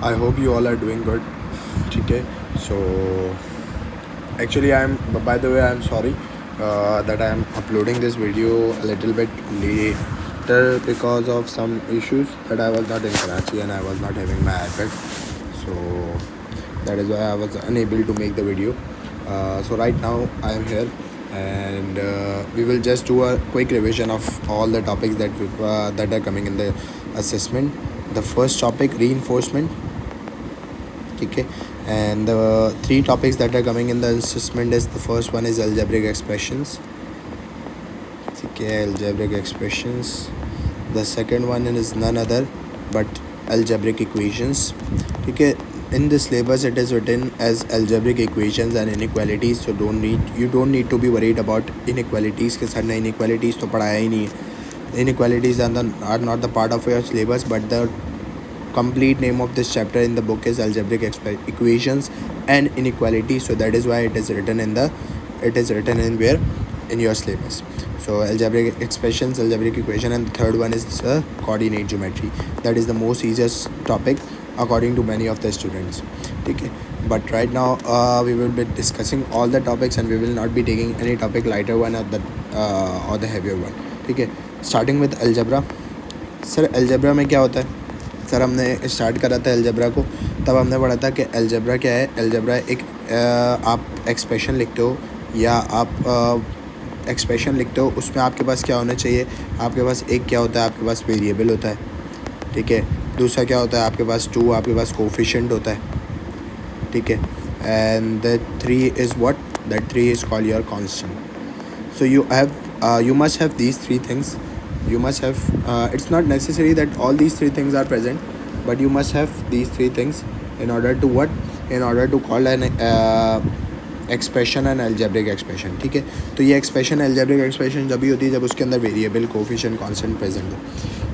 I hope you all are doing good. Okay, so actually by the way, I'm sorry that I am uploading this video a little bit later because of some issues that I was not in Karachi and I was not having my iPad. So that is why I was unable to make the video. So right now I am here and we will just do a quick revision of all the topics that are coming in the assessment. The first topic, reinforcement. Okay, and the three topics that are coming in the assessment is, the first one is algebraic expressions. Okay, algebraic expressions. The second one is none other but algebraic equations. Okay, in this syllabus it is written as algebraic equations and inequalities, so you don't need to be worried about inequalities के sir ने inequalities तो पढ़ाया ही नहीं है. Inequalities are not the part of your syllabus, but the complete name of this chapter in the book is algebraic equations and inequalities, so that is why it is written in where in your syllabus. So algebraic expressions, algebraic equation, and the third one is coordinate geometry. That is the most easiest topic according to many of the students. Okay, but right now we will be discussing all the topics and we will not be taking any topic lighter one or the heavier one. Okay, starting with algebra. Sir algebra में क्या होता है? Sir हमने start करा था algebra को, तब हमने पढ़ा था कि अलजेब्रा क्या है. अलजेब्रा एक आप एक्सप्रेशन लिखते हो या आप एक्सप्रेशन लिखते हो, उसमें आपके पास क्या होना चाहिए. आपके पास एक क्या होता है, आपके पास वेरिएबल होता है. ठीक है, दूसरा क्या होता है, आपके पास टू, आपके पास कोफिशिएंट होता है. ठीक है, and the three is what, that three is called your constant. So you must have these three things. You must have it's not necessary that all these three things are present, but you must have these three things in order to what, in order to call an expression an algebraic expression. ठीक है, तो ये expression algebraic expression जब भी होती है जब उसके अंदर वेरिएबल, कोफिशिएंट, कांस्टेंट प्रेजेंट हो.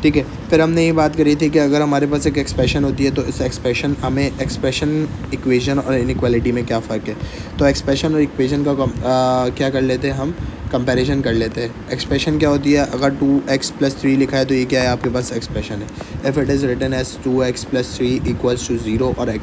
ठीक है, फिर हमने ये बात करी थी कि अगर हमारे पास एक एक्सप्रेशन होती है तो इस एक्सप्रेशन हमें एक्सप्रेशन, इक्वेशन और इनइक्वालिटी में क्या फ़र्क है. तो एक्सप्रेशन और इक्वेशन का क्या कर लेते हैं, हम कंपैरिजन कर लेते हैं. एक्सप्रेशन क्या होती है, अगर 2x+3 लिखा है तो ये क्या है, आपके पास एक्सप्रेशन है. If it is written as 2x+3 equals to 0 और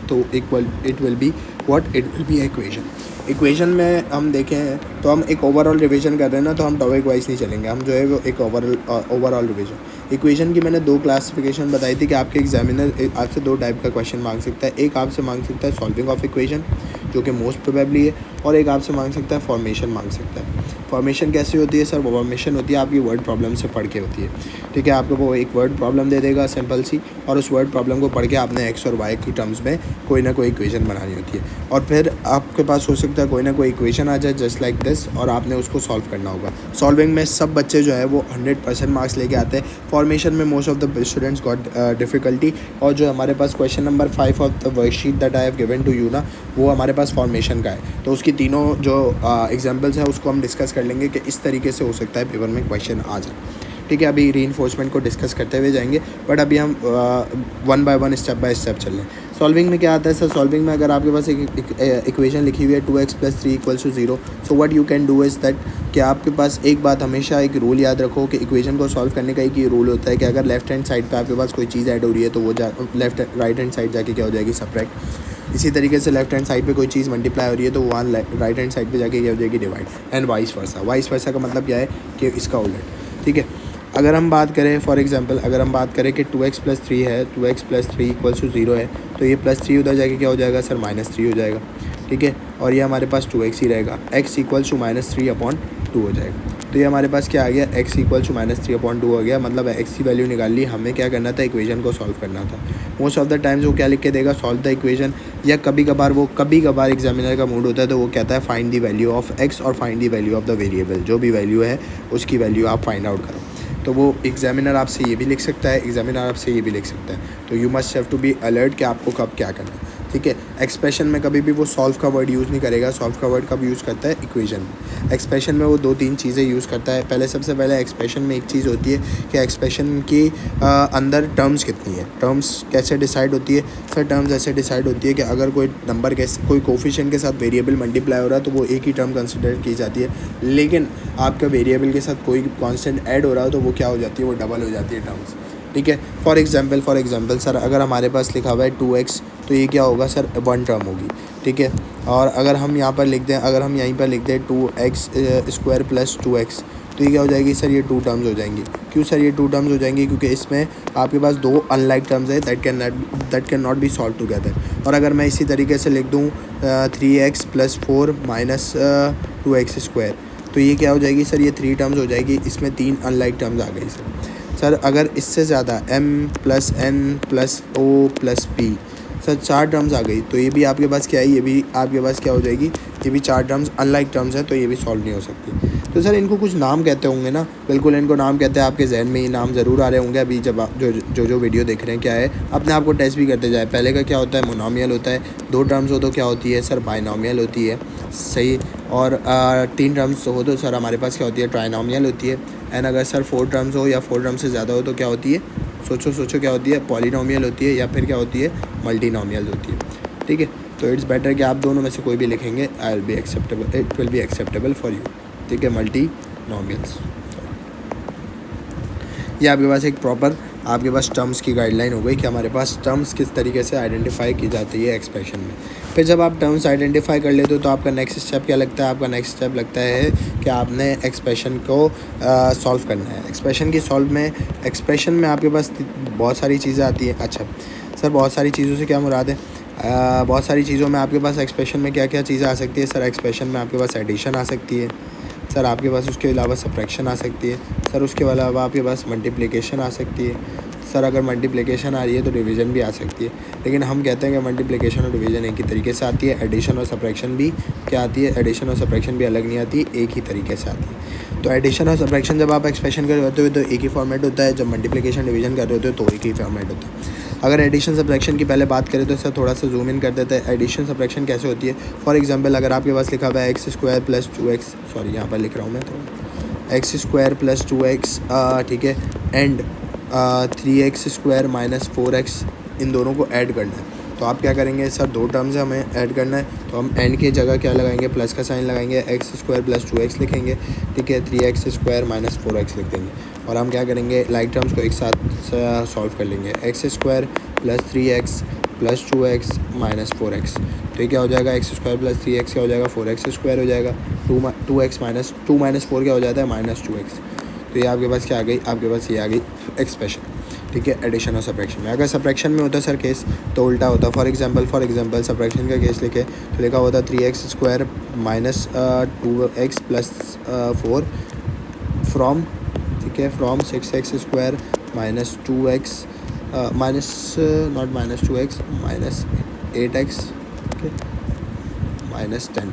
तो it will be what, it will be equation. Equation में हम देखें तो हम एक ओवरऑल रिवीजन कर रहे हैं ना, तो हम टॉपिक वाइज नहीं चलेंगे, हम जो है वो एक ओवरऑल रिवीजन. इक्वेशन की मैंने दो क्लासिफिकेशन बताई थी कि आपके एग्जामिनर आपसे दो टाइप का क्वेश्चन मांग सकता है. एक आपसे मांग सकता है सॉल्विंग ऑफ इक्वेशन, जो कि मोस्ट प्रोबेबली है, और एक आपसे मांग सकता है फॉर्मेशन मांग सकता है. फॉर्मेशन कैसी होती है सर, फॉर्मेशन होती है आपकी वर्ड प्रॉब्लम से पढ़ के होती है. ठीक है, आपको वो एक वर्ड प्रॉब्लम दे देगा सिंपल सी, और उस वर्ड प्रॉब्लम को पढ़ के आपने एक्स और वाई की टर्म्स में कोई ना कोई इक्वेशन बनानी होती है, और फिर आपके पास हो सकता है कोई ना कोई इक्वेशन आ जाए जस्ट लाइक दिस, और आपने उसको सॉल्व करना होगा. सॉल्विंग में सब बच्चे जो है वो 100% मार्क्स लेके आते हैं. फॉर्मेशन में most of the students got difficulty. और जो हमारे पास question number 5 of the worksheet that I have given to you ना, वो हमारे पास फॉर्मेशन का है. तो उसकी तीनों जो एग्जाम्पल्स हैं उसको हम डिस्कस कर लेंगे कि इस तरीके से हो सकता है पेपर में क्वेश्चन आ जाए. ठीक है, अभी रीइंफोर्समेंट को डिस्कस करते हुए जाएंगे, बट अभी हम one by one, step by step चल रहे हैं. सॉल्विंग में क्या आता है सर, सॉल्विंग में अगर आपके पास एक इक्वेशन लिखी हुई है 2x+3 equals to 0, so what you can do is that, कि आपके पास एक बात हमेशा एक रूल याद रखो कि इक्वेशन को सॉल्व करने का एक ये रूल होता है कि अगर लेफ्ट हैंड साइड पे आपके पास कोई चीज़ ऐड हो रही है तो वो राइट हैंड साइड जाके क्या हो जाएगी, सब्ट्रैक्ट. इसी तरीके से लेफ्ट हैंड साइड पे कोई चीज़ मल्टीप्लाई हो रही है तो वहाँ राइट हैंड साइड पे जाके क्या हो जाएगी, divide. And vice versa. Vice versa का मतलब क्या है कि इसका उलट. ठीक है, अगर हम बात करें फॉर एग्जांपल, अगर हम बात करें कि 2x+3 है, 2x+3 इक्वल्स टू 0 है, तो ये +3 उधर जाके क्या हो जाएगा सर, -3 हो जाएगा. ठीक है, और ये हमारे पास 2x ही रहेगा. x इक्वल्स टू -3/2 हो जाएगा. तो ये हमारे पास क्या आ गया, x इक्वल्स टू -3/2 हो गया. मतलब x की वैल्यू निकाल ली, हमें क्या करना था, इक्वेशन को सॉल्व करना था. मोस्ट ऑफ द टाइम्स वो क्या लिख के देगा, सॉल्व द इक्वेशन, या कभी कभार एग्जामिनर का मूड होता है तो वो कहता है find the value of x और find the value of the variable. जो भी वैल्यू है उसकी वैल्यू आप फाइंड आउट करो. तो वो एग्जामिनर आपसे ये भी लिख सकता है, एग्जामिनर आपसे ये भी लिख सकता है. तो you must have to be alert कि आपको कब क्या करना है. ठीक है, एक्सप्रेशन में कभी भी वो सॉल्व का वर्ड यूज़ नहीं करेगा. सॉल्व का वर्ड कब यूज़ करता है, इक्वेशन में. एक्सप्रेशन में वो 2-3 चीज़ें यूज़ करता है. सबसे पहले एक्सप्रेशन में एक चीज़ होती है कि एक्सप्रेशन की अंदर टर्म्स कितनी है. टर्म्स कैसे डिसाइड होती है सर, टर्म्स ऐसे डिसाइड होती है कि अगर कोई नंबर कोई कोफिशिएंट के साथ वेरिएबल मल्टीप्लाई हो रहा है तो वो एक ही टर्म कंसिडर की जाती है. लेकिन आपका वेरिएबल के साथ कोई कांस्टेंट ऐड हो रहा हो तो वो क्या हो जाती है, वो डबल हो जाती है टर्म्स. ठीक है। फॉर एग्जांपल सर अगर हमारे पास लिखा हुआ है 2x तो ये क्या होगा सर 1 टर्म होगी, ठीक है। और अगर हम यहाँ पर लिख दें, अगर हम यहीं पर लिख दें 2x स्क्वायर प्लस 2x तो ये क्या हो जाएगी सर, ये 2 टर्म्स हो जाएंगी। क्यों सर ये 2 टर्म्स हो जाएंगी? क्योंकि इसमें आपके पास 2 अनलाइक टर्म्स है that can not be solve together. और अगर मैं इसी तरीके से लिख दूँ 3x plus 4 minus 2x square तो ये क्या हो जाएगी सर, ये 3 टर्म्स हो जाएगी। इसमें 3 अनलाइक टर्म्स आ गई सर। अगर इससे ज़्यादा m plus n plus o plus p सर 4 टर्म्स आ गई तो ये भी आपके पास क्या है, ये भी आपके पास क्या हो जाएगी, ये भी 4 टर्म्स अनलाइक टर्म्स हैं तो ये भी सॉल्व नहीं हो सकती। तो सर इनको कुछ नाम कहते होंगे ना, बिल्कुल इनको नाम कहते हैं, आपके जहन में ये नाम ज़रूर आ रहे होंगे अभी जब आप जो वीडियो देख रहे हैं। क्या है, अपने आप को टेस्ट भी करते जाए। पहले का क्या होता है, मोनोमियल होता है। 2 टर्म्स हो तो क्या होती है सर, बाइनोमियल होती है, सही। और 3 टर्म्स हो तो सर हमारे पास क्या होती है, ट्राइनोमियल होती है। एंड अगर सर 4 टर्म्स हो या 4 टर्म्स से ज़्यादा हो तो क्या होती है, सोचो क्या होती है, पॉलिनोमियल होती है या फिर क्या होती है, मल्टीनोमियल होती है, ठीक है। तो इट्स बेटर कि आप दोनों में से कोई भी लिखेंगे, I will be acceptable, it will be acceptable for you, ठीक है। मल्टीनोमियल्स, ये आपके पास एक प्रॉपर आपके पास टर्म्स की गाइडलाइन हो गई कि हमारे पास टर्म्स किस तरीके से आइडेंटिफाई की जाती है एक्सप्रेशन में। फिर जब आप टर्म्स आइडेंटिफाई कर लेते हो तो आपका नेक्स्ट स्टेप क्या लगता है, आपका नेक्स्ट स्टेप लगता है कि आपने एक्सप्रेशन को सॉल्व करना है। एक्सप्रेशन में आपके पास बहुत सारी चीज़ें आती हैं। अच्छा सर, बहुत सारी चीज़ों से क्या मुराद है? बहुत सारी चीज़ों में आपके पास एक्सप्रेशन में क्या क्या चीज़ें आ सकती है सर? एक्सप्रेशन में आपके पास एडिशन आ सकती है सर, आपके पास उसके अलावा सब्ट्रैक्शन आ सकती है सर, उसके अलावा आपके पास मल्टीप्लिकेशन आ सकती है सर। अगर मल्टीप्लिकेशन आ रही है तो डिवीज़न भी आ सकती है, लेकिन हम कहते हैं कि मल्टीप्लिकेशन और डिवीज़न एक ही तरीके से आती है। एडिशन और सब्ट्रैक्शन भी क्या आती है, एडिशन और सब्ट्रैक्शन भी अलग नहीं आती, एक ही तरीके से आती है। तो एडिशन और सब्ट्रैक्शन जब आप एक्सप्रेशन कर रहे होते हो तो एक ही फॉर्मेट होता है, जब मल्टीप्लिकेशन डिवीज़न कर रहे होते हो तो एक ही फॉर्मेट होता है। अगर एडिशन सब्ट्रैक्शन की पहले बात करें तो सर थोड़ा सा जूम इन कर देते हैं। एडिशन सब्ट्रैक्शन कैसे होती है? फॉर एग्जांपल अगर आपके पास लिखा हुआ है x square plus 2x, sorry यहाँ पर लिख रहा हूँ मैं थोड़ा, एक्स स्क्वायर प्लस 2x, ठीक है, and 3x square minus 4x, इन दोनों को ऐड करना है। तो आप क्या करेंगे सर, 2 टर्म्स हमें ऐड करना है तो हम एंड की जगह क्या लगाएंगे, प्लस का साइन लगाएंगे, एक्स स्क्वायर प्लस 2x लिखेंगे, ठीक है, 3x स्क्वायर माइनस 4x लिख देंगे। और हम क्या करेंगे, लाइक टर्म्स को एक साथ सॉल्व कर लेंगे, x square plus 3x plus 2x minus 4x। तो ये क्या हो जाएगा, एक्स स्क्वायर प्लस 3x क्या हो जाएगा, 4x स्क्वायर हो जाएगा। 2x माइनस 2 माइनस 4 क्या हो जाता है, माइनस 2x। तो ये आपके पास क्या आ गई, आपके पास ये आ गई एक्सप्रेशन, ठीक है, एडिशन और सब्ट्रैक्शन में। अगर सब्ट्रैक्शन में होता सर केस तो उल्टा होता। फॉर एग्जांपल सब्ट्रैक्शन का केस लिखे तो लिखा होता 3x square minus 2x plus 4 from, ठीक है, from 6x square minus 2x minus not minus 2x minus 8x, ठीक है, माइनस 10,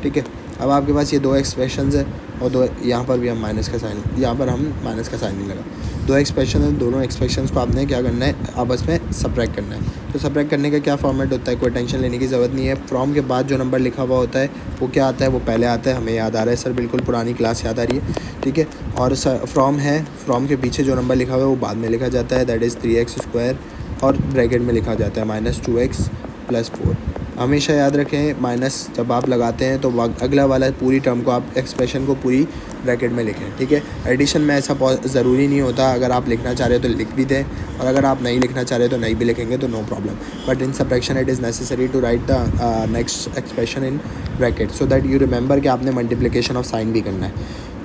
ठीक है। अब आपके पास ये 2 एक्सप्रेशंस है और 2 यहाँ पर भी हम माइनस का साइन, यहाँ पर हम माइनस का साइन नहीं लगा। 2 एक्सप्रेशन है, दोनों एक्सप्रेशंस को आपने क्या करना है, आपस में सब्ट्रैक्ट करना है। तो सब्ट्रैक्ट करने का क्या फॉर्मेट होता है, कोई टेंशन लेने की ज़रूरत नहीं है। फ्रॉम के बाद जो नंबर लिखा हुआ होता है वो क्या आता है, वो पहले आता है। हमें याद आ रहा है सर, बिल्कुल पुरानी क्लास याद आ रही है, ठीक है। और फ्रॉम है, फ्रॉम के पीछे जो नंबर लिखा हुआ है वो बाद में लिखा जाता है, दैट इज़ 3x स्क्वायर, और ब्रैकेट में लिखा जाता है माइनस 2x प्लस 4। हमेशा याद रखें, माइनस जब आप लगाते हैं तो अगला वाला पूरी टर्म को आप एक्सप्रेशन को पूरी ब्रैकेट में लिखें, ठीक है। एडिशन में ऐसा ज़रूरी नहीं होता, अगर आप लिखना चाह रहे हो तो लिख भी दें, और अगर आप नहीं लिखना चाह रहे हो तो नहीं भी लिखेंगे तो no problem. But in subtraction it is necessary to write the next expression in bracket so that you remember कि आपने मल्टीप्लिकेशन ऑफ साइन भी करना है।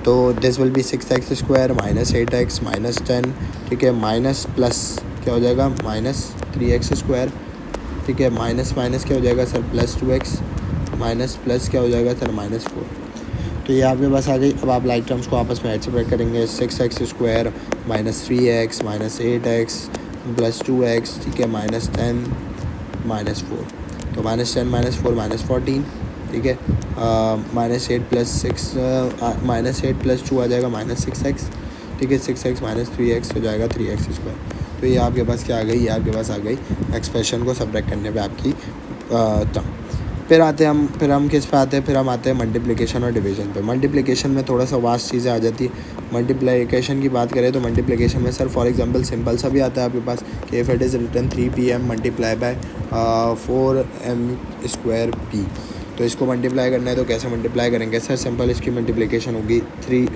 तो this will be 6x square minus 8x minus 10, ठीक है, माइनस प्लस क्या हो जाएगा, माइनस 3x स्क्वायर, ठीक है, माइनस माइनस क्या हो जाएगा sir, plus 2x, minus plus क्या हो जाएगा सर, माइनस 4। तो ये आपके पास आ गई। अब आप लाइक टर्म्स को आपस में ऐड सब्ट्रैक्ट करेंगे, 6x square minus 3x minus 8x plus 2x, ठीक है, माइनस 10 माइनस 4। तो माइनस 10 माइनस 4 माइनस 14, ठीक है, माइनस 8 प्लस 6 माइनस 8 प्लस 2 आ जाएगा माइनस 6x, ठीक है, 6x माइनस 3x हो जाएगा 3x स्क्वायर। तो ये आपके पास क्या आ गई, ये आपके पास आ गई एक्सप्रेशन को सब्ट्रैक्ट करने पे आपकी टर्म। फिर हम किस पे आते हैं, फिर हम आते हैं मल्टीप्लिकेशन और डिवीज़न पे। मल्टीप्लिकेशन में थोड़ा सा वास्ट चीज़ें आ जाती है। मल्टीप्लिकेशन की बात करें तो मल्टीप्लिकेशन में सर फॉर एग्जांपल सिंपल सा भी आता है आपके पास कि if it is written 3pm multiply by 4m square p, तो इसको मल्टीप्लाई करना है तो कैसे मल्टीप्लाई करेंगे सर? सिंपल, इसकी मल्टीप्लिकेशन होगी 3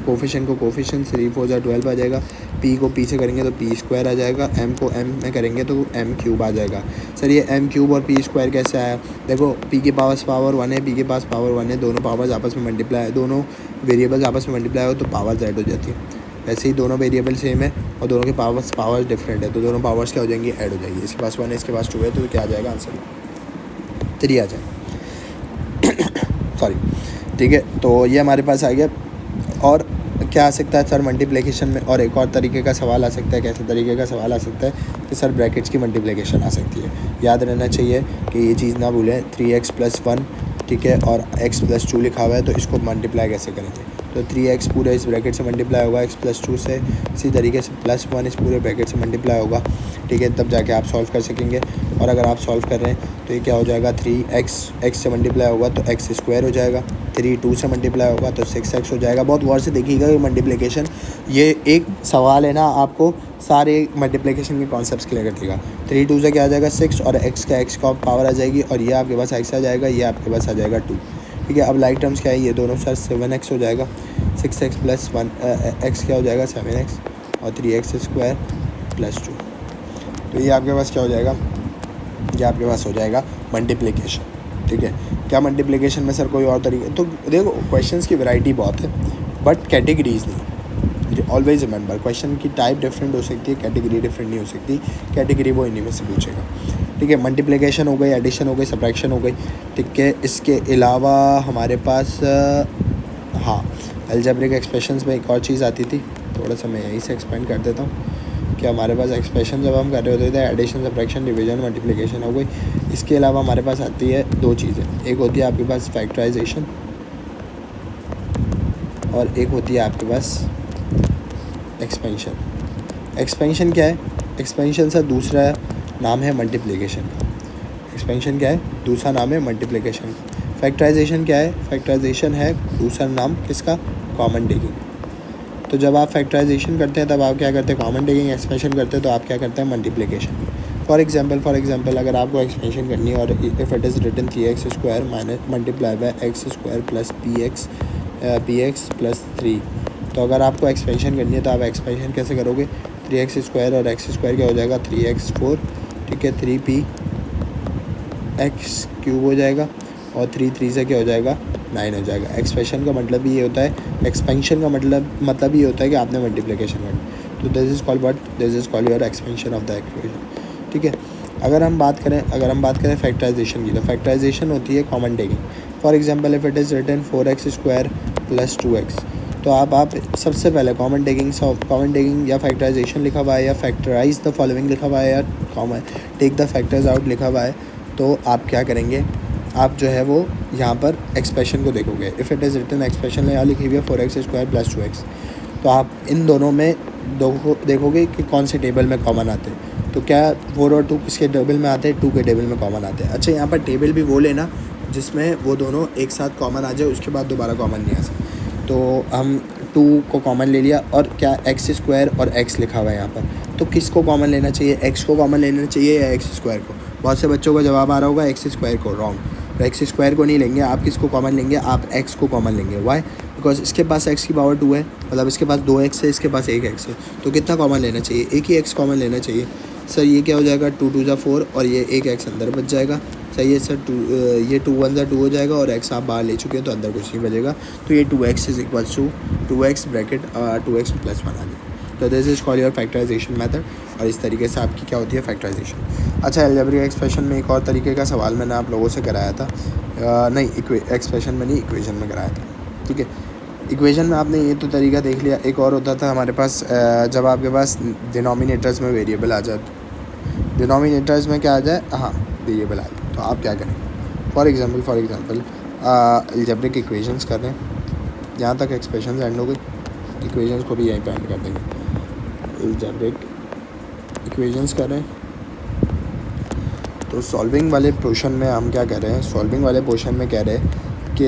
कोफिशिएंट को कोफिशिएंट 3 4 ज़ा 12 आ जाएगा, पी को पी से करेंगे तो पी स्क्वायर आ जाएगा, एम को एम में करेंगे तो एम क्यूब आ जाएगा। सर ये एम क्यूब और पी स्क्वायर कैसे आया? देखो पी के पास पावर 1 है, पी के पास पावर 1 है, दोनों पावर्स आपस में मल्टीप्लाई, दोनों वेरिएबल्स आपस में मल्टीप्लाई हो तो पावर्स ऐड हो जाती है। ऐसे ही दोनों वेरिएबल सेम है और दोनों के पावर्स डिफरेंट है तो दोनों पावर्स क्या हो जाएंगी? ऐड हो जाएगी। इसके पास 1 है, इसके पास 2 है, तो क्या आ जाएगा आंसर? 3 आ जाएगा। सॉरी, ठीक है। तो ये हमारे पास आ गया। और क्या आ सकता है सर मल्टीप्लिकेशन में? और एक और तरीके का सवाल आ सकता है। कैसे तरीके का सवाल आ सकता है कि सर ब्रैकेट्स की मल्टीप्लिकेशन आ सकती है। याद रहना चाहिए कि ये चीज़ ना भूलें, 3x + 1, ठीक है, और x + 2 लिखा हुआ है तो इसको मल्टीप्लाई कैसे करेंगे? तो 3x पूरे इस ब्रैकेट से मल्टीप्लाई होगा x + 2 से, इसी तरीके से +1 इस पूरे ब्रैकेट से मल्टीप्लाई होगा, ठीक है, तब जाके आप सॉल्व कर सकेंगे। और अगर आप सॉल्व कर रहे हैं तो ये क्या हो जाएगा? 3x x से मल्टीप्लाई होगा तो x² हो जाएगा, 3 2 से मल्टीप्लाई होगा तो 6x हो जाएगा। बहुत गौर से देखिएगा ये मल्टीप्लिकेशन, ये एक सवाल है ना, आपको सारे मल्टीप्लिकेशन के कॉन्सेप्ट्स क्लियर कर देगा। 3 2 से क्या आ जाएगा? 6 और x का पावर आ जाएगी और ये आपके पास x आ जाएगा, ये आपके पास आ जाएगा 2, ठीक है। अब लाइक टर्म्स क्या है? ये दोनों सर 7x हो जाएगा, 6x + 1 x क्या हो जाएगा? 7x और 3x² + 2, तो ये आपके पास क्या हो जाएगा? ये आपके पास हो जाएगा मल्टीप्लिकेशन, ठीक है। क्या मल्टीप्लिकेशन में सर कोई और तरीके? तो देखो क्वेश्चंस की वैरायटी बहुत है बट कैटेगरीज नहीं। ऑलवेज रिमेंबर, क्वेश्चन की टाइप डिफरेंट हो सकती है, कैटेगरी डिफरेंट नहीं हो सकती। कैटेगरी वो इन्हीं में से पूछेगा, ठीक है। मल्टीप्लिकेशन हो गई, एडिशन हो गई, सब्ट्रैक्शन हो गई, ठीक है। इसके अलावा हमारे पास हाँ, अलजेब्रिक एक्सप्रेशंस में एक और चीज़ आती थी, थोड़ा सा मैं यहीं से एक्सपेंड कर देता हूँ कि हमारे पास एक्सप्रेशन जब हम कर रहे होते थे एडिशन, सब्ट्रैक्शन, डिवीजन, मल्टीप्लिकेशन हो गई। इसके अलावा हमारे पास आती है 2 चीज़ें, एक होती है आपके पास फैक्टराइजेशन और एक होती है आपके पास एक्सपेंशन। एक्सपेंशन क्या है? एक्सपेंशन सर दूसरा नाम है मल्टीप्लिकेशन का। एक्सपेंशन क्या है? दूसरा नाम है मल्टीप्लिकेशन का। फैक्टराइजेशन क्या है? फैक्टराइजेशन है दूसरा नाम किसका? Common taking. तो जब आप फैक्टराइजेशन करते हैं तब आप क्या करते हैं? Common taking. एक्सपेंशन करते हैं तो आप क्या करते हैं? मल्टीप्लिकेशन। फॉर एग्जांपल अगर आपको एक्सपेंशन करनी है और if it is written 3x² minus multiply by x² plus px + 3, तो अगर आपको एक्सपेंशन करनी है तो आप एक्सपेंशन कैसे करोगे? 3x² और x² क्या हो जाएगा? 3x4, ठीक है, 3p x³ हो जाएगा और 3 से क्या हो जाएगा? 9 हो जाएगा। एक्सपेंशन का मतलब ये होता है, एक्सपेंशन का मतलब ये होता है कि आपने मल्टीप्लिकेशन करनी। तो this is called what? This is called your expansion of the equation, ठीक है। अगर हम बात करें फैक्टराइजेशन की, तो फैक्टराइजेशन होती है common taking. For example if it is written 4x² + 2x, तो आप सबसे पहले कॉमन टेकिंग या फैक्टराइजेशन लिखा हुआ है या फैक्टराइज द फॉलोइंग लिखा हुआ है या common take the factors out लिखा हुआ है, तो आप क्या करेंगे? आप जो है वो यहाँ पर एक्सप्रेशन को देखोगे। If it is written expression यहाँ लिखी हुई है 4x² + 2x, तो आप इन दोनों में देखोगे कि कौन से टेबल में कॉमन आते हैं। तो क्या 4 और 2 किसके टेबल में आते हैं? 2 के टेबल में कॉमन आते हैं। अच्छा, यहाँ पर टेबल भी वो लेना जिसमें वो दोनों एक साथ कॉमन आ जाए, उसके बाद दोबारा कॉमन नहीं आ सकते। तो हम 2 को कॉमन ले लिया और क्या x² और x लिखा हुआ है यहाँ पर, तो किसको कॉमन लेना चाहिए? x को कॉमन लेना चाहिए या x² को? बहुत से बच्चों का जवाब आ रहा होगा x² को। रॉन्ग, तो x² को नहीं लेंगे आप। किसको कॉमन लेंगे? आप x को कॉमन लेंगे। वाई? बिकॉज इसके पास x की पावर 2 है, मतलब इसके पास 2x है, इसके पास 1x है, तो कितना कॉमन लेना चाहिए? एक ही x कॉमन लेना चाहिए। सर ये क्या हो जाएगा? 2 2 ज़ा 4 और ये 1x अंदर बच जाएगा। सही है सर, ये 2 1 ज़ा 2 हो जाएगा और x आप बाहर ले चुके हैं तो अंदर कुछ नहीं बचेगा। तो ये 2x = 2x ब्रैकेट 2x + 1 आ जाए। तो this is called your factorization method, और इस तरीके से आपकी क्या होती है? फैक्टराइजेशन। अच्छा, अलजेब्रिक एक्सप्रेशन में एक और तरीके का सवाल मैंने आप लोगों से कराया था, नहीं एक्सप्रेशन में नहीं, इक्वेशन में कराया था, ठीक है। इक्वेशन में आपने ये तो तरीका देख लिया। एक और होता था हमारे पास, जब आपके पास डिनोमिनेटर्स में वेरिएबल आ जाए, डिनोमिनेटर्स में क्या आ जाए? हाँ, वेरिएबल आ जाए, तो आप क्या करें? फॉर एग्जांपल अलजेब्रिक इक्वेशंस कर रहे हैं, यहाँ तक एक्सप्रेशन एंड हो गई, इक्वेशंस को भी यहीं पे एंड कर देंगे। अलजेब्रिक इक्वेशंस कर रहे हैं, तो सॉल्विंग वाले पोर्शन में हम क्या कर रहे हैं? सॉल्विंग वाले पोर्शन में कह रहे हैं कि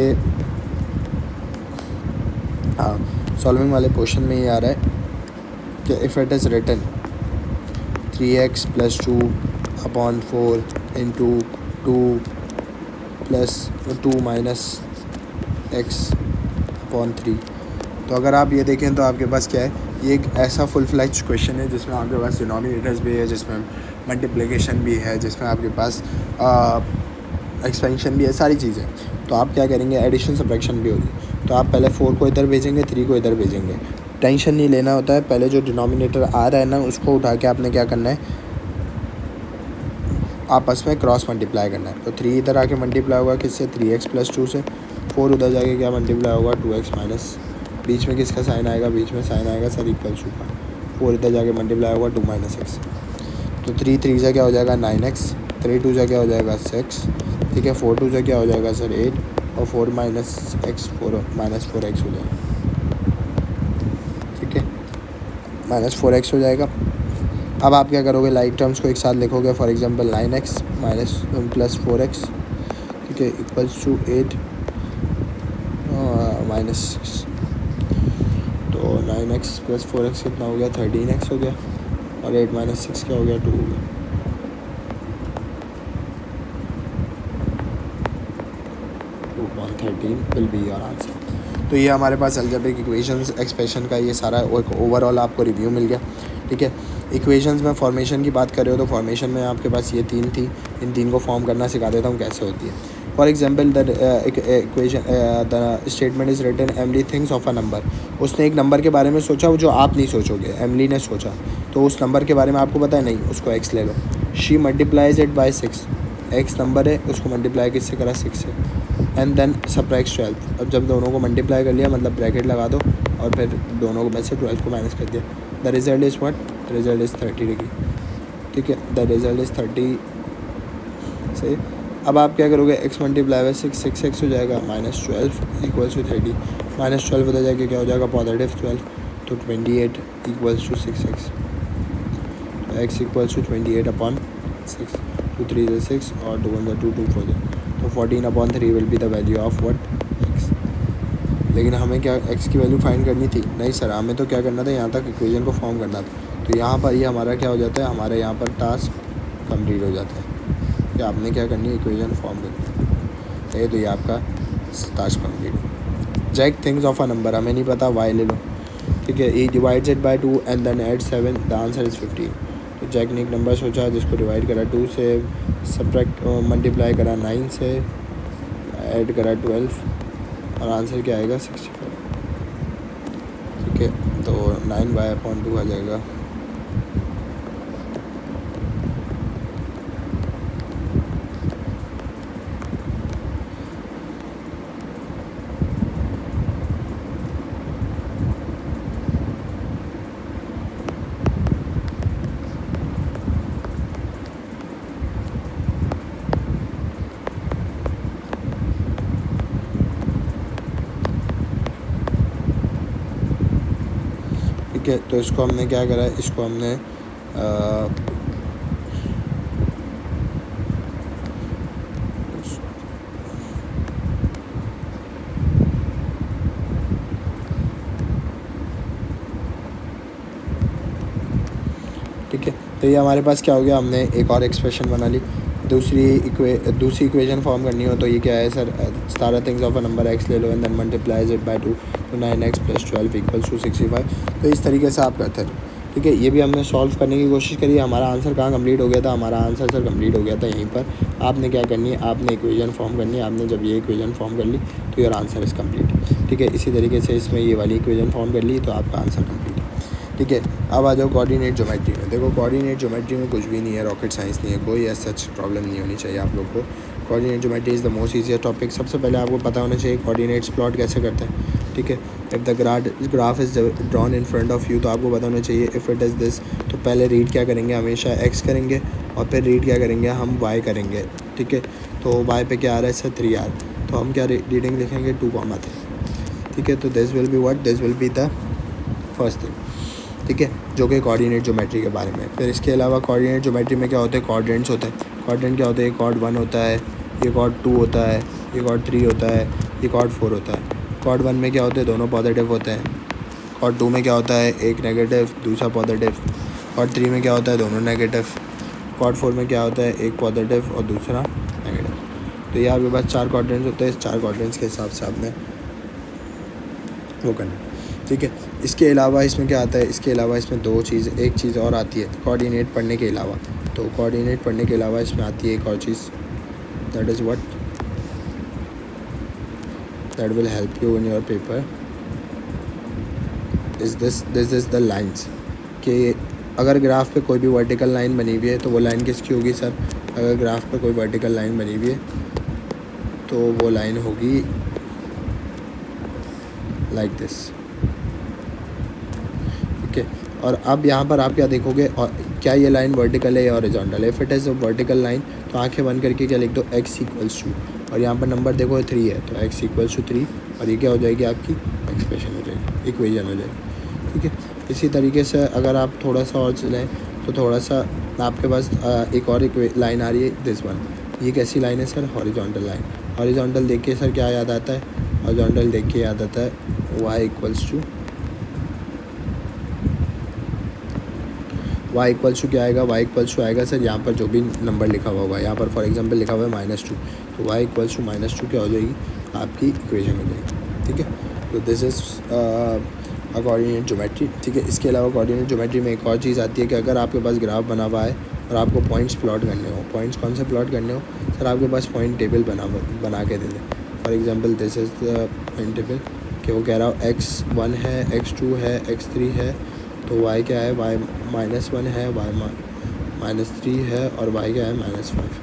हाँ, सॉल्विंग वाले पोर्शन में ये आ रहा है कि if it is written 3x + 2/4 × 2 plus 2 minus x upon 3। तो अगर आप ये देखें तो आपके पास क्या है, ये एक ऐसा फुल फ्लैज क्वेश्चन है जिसमें आपके पास डिनोमिनेटर्स भी है, जिसमें मल्टीप्लिकेशन भी है, जिसमें आपके पास एक्सपेंशन भी है, सारी चीज़ें। तो आप क्या करेंगे, एडिशन सब्ट्रैक्शन भी होगी। तो आप पहले 4 को इधर भेजेंगे, 3 को इधर भेजेंगे। टेंशन नहीं लेना होता है, पहले जो डिनोमिनेटर आ रहा है ना उसको उठा के आपने क्या करना है, आपस में क्रॉस मल्टीप्लाई करना है। तो 3 इधर आके मल्टीप्लाई होगा किससे, 3x प्लस 2 से। 4 उधर जाके क्या मल्टीप्लाई होगा, 2x माइनस, बीच में किसका साइन आएगा, बीच में साइन आएगा सर इक्वल टू का। 4 इधर जाके मल्टीप्लाई होगा 2 माइनस एक्स। तो 3 3 से क्या हो जाएगा 9x, 3 2 से क्या हो जाएगा 6, ठीक है। 4 2 से क्या हो जाएगा सर 8, और 4 माइनस एक्स 4 माइनस 4x हो जाएगा, ठीक है, माइनस 4x हो जाएगा। अब आप क्या करोगे, लाइक टर्म्स को एक साथ लिखोगे। For example 9x minus plus 4x, ठीक है, इक्वल्स टू 8 माइनस 6। तो 9x प्लस 4x कितना हो गया, 13x हो गया, और 8 माइनस 6 क्या हो गया, 2 हो गया। 2.13 विल बी योर आंसर। तो ये हमारे पास अलजेब्रिक इक्वेशंस एक्सप्रेशन का ये सारा ओवरऑल आपको रिव्यू मिल गया, ठीक है। इक्वेशंस में फॉर्मेशन की बात कर रहे हो तो फॉर्मेशन में आपके पास ये 3 थी, इन 3 को फॉर्म करना सिखा देता हूँ कैसे होती है। For example the equation the statement is written, एमली थिंग्स ऑफ अ नंबर। उसने एक नंबर के बारे में सोचा जो आप नहीं सोचोगे, एमली ने सोचा, तो उस नंबर के बारे में आपको पता है नहीं, उसको एक्स ले लो। She multiplies it by 6, x number है उसको मल्टीप्लाई किससे करा, 6 से, एंड देन सब्ट्रैक्ट 12। अब जब दोनों को मल्टीप्लाई कर लिया मतलब ब्रैकेट लगा दो, और फिर दोनों में से 12 को माइनस कर दिया। The result is what, result is 30 degree, ठीक है। द रिजल्ट इज़ 30 से। अब आप क्या करोगे, एक्स मल्टीप्लाई बाय 6, 6x हो जाएगा, माइनस 12 इक्वल्स टू 30, माइनस 12 उधर जाके क्या हो जाएगा, पॉजिटिव 12, तो 28 इक्वल्स टू 6x। तो x equals to 28 upon 6, 2 3 is 6 और 2 1 2 2 4 तो 14 upon 3 will be the value of what, x। लेकिन हमें क्या x की वैल्यू फाइंड करनी थी, नहीं सर, हमें तो क्या करना था, यहाँ तक इक्वेशन को फॉर्म करना था। तो यहाँ पर ये हमारा क्या हो जाता है, हमारे यहाँ पर टास्क कंप्लीट हो जाता है कि आपने क्या करनी है, इक्वेशन फॉर्म करनी है। तो ये आपका task complete. Jack thinks of a number, हमें नहीं पता, y ले लो, ठीक है। He divides it by 2 and then add 7, the answer is 15। तो जैक ने एक नंबर सोचा जिसको डिवाइड करा 2 से, सब्ट्रैक्ट मल्टीप्लाई करा 9 से, ऐड करा 12, और आंसर क्या आएगा 65, ठीक है। तो 9/2 आ जाएगा। ठीक है, तो इसको हमने क्या करा, इसको हमने ठीक है। तो ये हमारे पास क्या हो गया, हमने एक और एक्सप्रेशन बना ली। दूसरी इक्वेशन फॉर्म करनी हो तो ये क्या है सर, सारा thinks of a number x ले लो and then multiplies it by 2, तो 9x प्लस 12 इक्वल्स टू 65। तो इस तरीके से आप करते रहो, ठीक है। ये भी हमने सॉल्व करने की कोशिश करी। हमारा आंसर कहाँ कंप्लीट हो गया था, हमारा आंसर सर कंप्लीट हो गया था यहीं पर। आपने क्या करनी है, आपने इक्वेशन फॉर्म करनी है। आपने जब ये इक्वेशन फॉर्म कर ली तो योर आंसर इज़ कंप्लीट, ठीक है। इसी तरीके से इसमें ये वाली इक्वेशन फॉर्म कर ली तो आपका आंसर कंप्लीट है, ठीक है। अब आ जाओ कोऑर्डिनेट ज्योमेट्री में। देखो कोऑर्डिनेट ज्योमेट्री में कुछ भी नहीं है, रॉकेट साइंस नहीं है, कोई ऐसा सच प्रॉब्लम नहीं होनी चाहिए आप लोग को। Coordinate geometry is the most easier topic. सबसे पहले आपको पता होना चाहिए कोऑर्डिनेट्स प्लॉट कैसे करते हैं, ठीक है। If the graph is drawn in front of you, तो आपको पता होना चाहिए इफ़ इट इज़ दिस, तो पहले रीड क्या करेंगे, हमेशा एक्स करेंगे, और फिर रीड क्या करेंगे, हम वाई करेंगे, ठीक है। तो वाई पे क्या आ रहा है सर 3R, तो हम क्या रीडिंग लिखेंगे 2,3, ठीक है। तो this will be what, this will be the first thing, ठीक है, जो कि कोऑर्डिनेट ज्योमेट्री के बारे में। फिर इसके अलावा कोऑर्डिनेट ज्योमेट्री में क्या होते हैं, कोऑर्डिनेट्स होते हैं। कोऑर्डिनेट क्या होते हैं, कॉर्ड 1 होता है, ये कॉर्ड 2 होता है, ये कॉर्ड 3 होता है, ये कॉर्ड 4 होता है। कॉर्ड 1 में क्या होते हैं, दोनों पॉजिटिव होते हैं। कॉर्ड 2 में क्या होता है, एक नेगेटिव दूसरा पॉजिटिव। कॉर्ड 3 में क्या होता है, दोनों नेगेटिव। कॉर्ड 4 में क्या होता है, एक पॉजिटिव और दूसरा नेगेटिव। तो ये आपके पास 4 क्वाड्रेंट्स होते हैं, इस 4 क्वाड्रेंट्स के हिसाब से आपने वो करना है, ठीक है। इसके अलावा इसमें क्या आता है, इसके अलावा इसमें एक चीज़ और आती है कोऑर्डिनेट पढ़ने के अलावा। तो कोऑर्डिनेट पढ़ने के अलावा इसमें आती है एक और चीज़, that is what that will help you in your paper is this is the lines. कि अगर ग्राफ पे कोई भी वर्टिकल लाइन बनी हुई है तो वो लाइन किसकी होगी सर? अगर ग्राफ पे कोई वर्टिकल लाइन बनी हुई है तो वो लाइन होगी लाइक दिस, ठीक है। और अब यहाँ पर आप क्या देखोगे, और क्या ये लाइन वर्टिकल है या हॉरिजॉन्टल है? If it is a vertical line तो आंखें बंद करके क्या लिख दो, x इक्वल्स टू, और यहाँ पर नंबर देखो 3 है तो x इक्वल्स टू 3, और ये क्या हो जाएगी आपकी एक्सप्रेशन हो जाएगी, इक्वेशन हो जाएगी, ठीक है। इसी तरीके से अगर आप थोड़ा सा और चलें तो थोड़ा सा आपके पास एक और लाइन आ रही है, दिस वन। ये कैसी लाइन है सर? Horizontal line. हॉरिजॉन्टल देख के सर क्या याद आता है? हॉरिजॉन्टल देख के याद आता है y equals to y equals to क्या आएगा? y इक्वल्स टू आएगा सर यहाँ पर जो भी नंबर लिखा हुआ होगा, यहाँ पर फॉर एग्जांपल लिखा हुआ है -2, तो y इक्वल्स टू -2 क्या हो जाएगी? आपकी इक्वेशन हो जाएगी, ठीक है। तो दिस इज़ कोऑर्डिनेट ज्योमेट्री, ठीक है। इसके अलावा कोऑर्डिनेट ज्योमेट्री में एक और चीज़ आती है कि अगर आपके पास ग्राफ बना हुआ है और आपको पॉइंट्स प्लॉट करने हो, पॉइंट्स कौन से प्लॉट करने हो सर? आपके पास पॉइंट टेबल बना के दे दें। For example this is the point table कि वो कह रहा हो x1 है, x2 है, x3 है, तो y क्या है? y -1 है, y -3 है, और y क्या है? -5,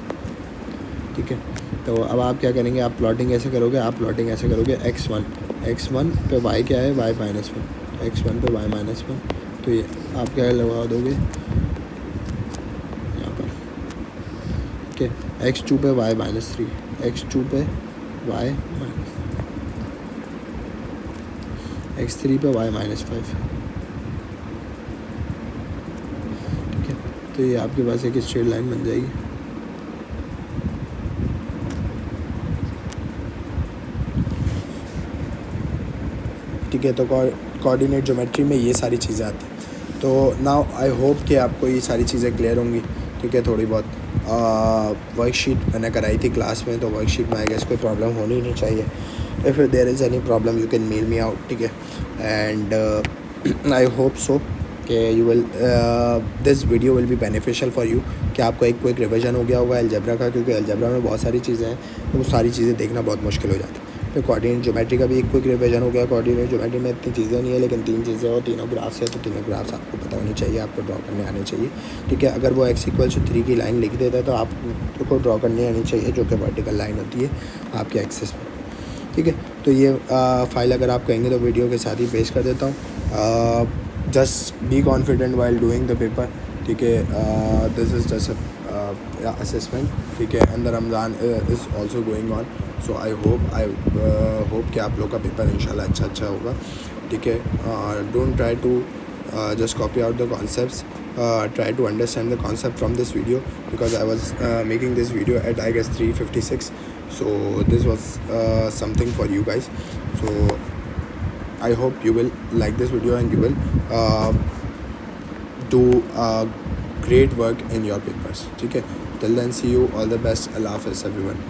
ठीक है। तो अब आप क्या करेंगे, आप प्लॉटिंग ऐसे करोगे, आप प्लॉटिंग ऐसे करोगे x1 पे y क्या है? y -1, x1 पे y -1, तो ये आप क्या लगा दोगे यहाँ पर, ठीक है। x2 पे y -3, x2 पे y x3 पे y -5, ठीक है। तो ये आपके पास एक स्ट्रेट लाइन बन जाएगी, ठीक है। तो कोऑर्डिनेट ज्योमेट्री में ये सारी चीज़ें आती हैं। तो नाउ आई होप कि आपको ये सारी चीज़ें क्लियर होंगी, ठीक है। थोड़ी बहुत वर्कशीट मैंने कराई थी क्लास में, तो वर्कशीट में आई गेस कोई प्रॉब्लम होनी ही नहीं चाहिए। If there is any problem you can mail me out, ठीक है। एंड आई होप सो कि you will this video will be beneficial for you, कि आपको एक क्विक रिविजन हो गया होगा अलजेब्रा का, क्योंकि अलजेब्रा में बहुत सारी चीज़ें हैं तो वो सारी चीज़ें देखना बहुत मुश्किल हो जाती है। फिर कोऑर्डिनेट ज्योमेट्री का भी एक क्विक रिविजन हो गया। कोऑर्डिनेट ज्योमेट्री में इतनी चीज़ें नहीं है, लेकिन 3 चीज़ें और तीनों ग्राफ्स है, तो तीनों ग्राफ्स आपको पता होनी चाहिए, आपको ड्रॉ करने आने चाहिए, ठीक है। अगर वो x इक्वल्स टू 3 की लाइन लिख देता है तो आपको ड्रॉ करने आनी चाहिए, जो कि वर्टिकल लाइन होती है आपके एक्सिस पर, ठीक है। तो ये फाइल अगर आप कहेंगे तो वीडियो के साथ ही पेश कर देता हूँ। Just be confident while doing the paper, ठीक है। दिस इज़ जस्ट असेसमेंट, ठीक है। And the Ramzan is also going on, so I hope कि आप लोग का पेपर इंशाल्लाह अच्छा होगा, ठीक है। Don't try to just copy out the concepts, try to understand the concept from this video, because I was making this video at I guess 3:56, so this was something for you guys. So I hope you will like this video and you will do great work in your papers, ठीक है। Till then, see you, all the best, Allah Hafiz everyone.